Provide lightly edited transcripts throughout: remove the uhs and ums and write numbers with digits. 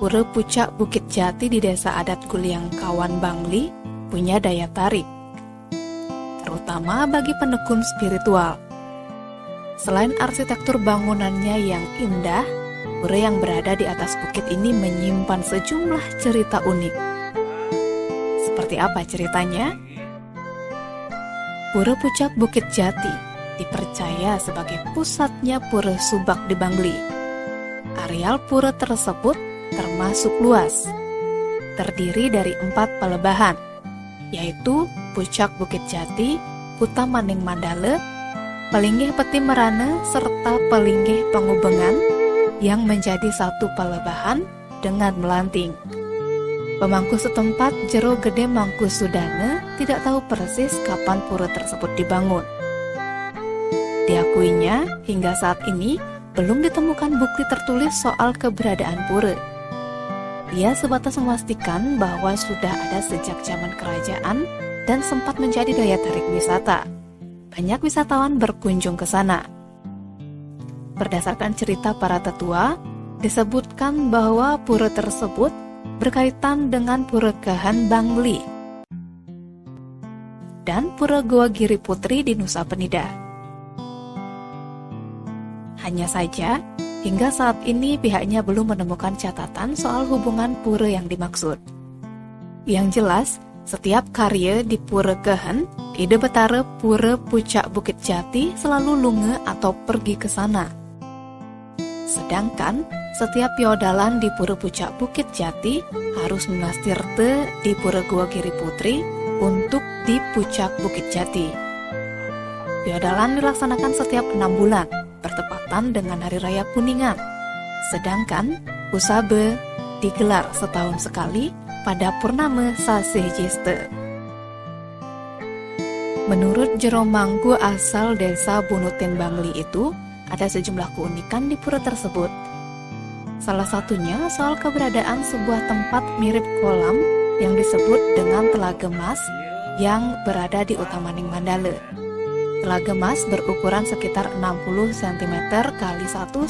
Pura Pucak Bukit Jati di Desa Adat Guliang Kawan Bangli punya daya tarik, terutama bagi penekun spiritual. Selain arsitektur bangunannya yang indah, pura yang berada di atas bukit ini menyimpan sejumlah cerita unik. Seperti apa ceritanya? Pura Pucak Bukit Jati dipercaya sebagai pusatnya Pura Subak di Bangli. Areal pura tersebut termasuk luas, terdiri dari 4 pelebahan, yaitu Pucak Bukit Jati, Putamaning Mandala, Pelinggih Peti Merana, serta Pelinggih Pengubengan yang menjadi satu pelebahan dengan melanting. Pemangku setempat Jero Gede Mangkusudana tidak tahu persis kapan pura tersebut dibangun. Diakuinya, hingga saat ini belum ditemukan bukti tertulis soal keberadaan pura. Ia sebatas memastikan bahwa sudah ada sejak zaman kerajaan dan sempat menjadi daya tarik wisata. Banyak wisatawan berkunjung ke sana. Berdasarkan cerita para tetua, disebutkan bahwa pura tersebut berkaitan dengan Pura Gahan Bangli dan Pura Goa Giri Putri di Nusa Penida. Hanya saja, hingga saat ini pihaknya belum menemukan catatan soal hubungan pura yang dimaksud. Yang jelas, setiap karya di Pura Gahan, Ide Betara Pura Pucak Bukit Jati selalu lunge atau pergi ke sana. Sedangkan setiap piodalan di Pura Pucak Bukit Jati harus menastirte di Pura Goa Giri Putri untuk di Pucak Bukit Jati. Piodalan dilaksanakan setiap 6 bulan, bertepatan dengan Hari Raya Kuningan. Sedangkan Usabe digelar setahun sekali pada Purnama Sasih Jeste. Menurut Jero Mangku asal desa Bunutin Bangli itu, ada sejumlah keunikan di pura tersebut. Salah satunya soal keberadaan sebuah tempat mirip kolam yang disebut dengan Telaga Mas yang berada di Utamaning Mandala. Telaga Mas berukuran sekitar 60 cm kali 1,5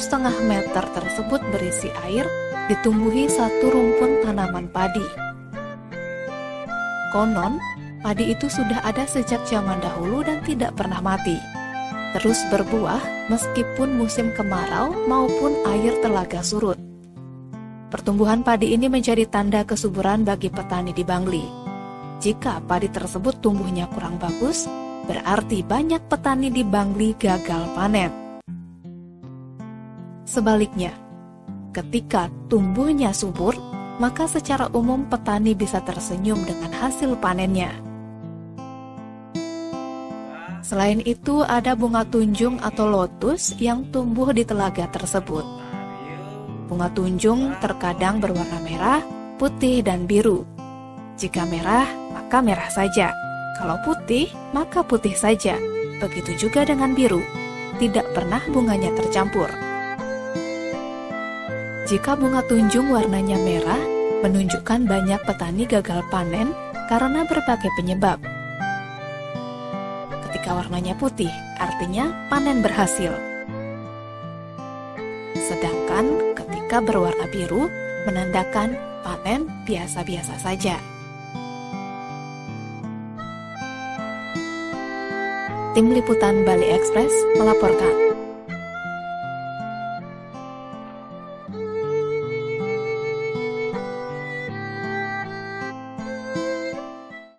meter tersebut berisi air, ditumbuhi satu rumpun tanaman padi. Konon, padi itu sudah ada sejak zaman dahulu dan tidak pernah mati. Terus berbuah meskipun musim kemarau maupun air telaga surut. Pertumbuhan padi ini menjadi tanda kesuburan bagi petani di Bangli. Jika padi tersebut tumbuhnya kurang bagus, berarti banyak petani di Bangli gagal panen. Sebaliknya, ketika tumbuhnya subur, maka secara umum petani bisa tersenyum dengan hasil panennya. Selain itu, ada bunga tunjung atau lotus yang tumbuh di telaga tersebut. Bunga tunjung terkadang berwarna merah, putih, dan biru. Jika merah, maka merah saja. Kalau putih, maka putih saja. Begitu juga dengan biru. Tidak pernah bunganya tercampur. Jika bunga tunjung warnanya merah, menunjukkan banyak petani gagal panen karena berbagai penyebab. Ketika warnanya putih, artinya panen berhasil. Sedangkan ketika berwarna biru, menandakan panen biasa-biasa saja. Tim Liputan Bali Express melaporkan.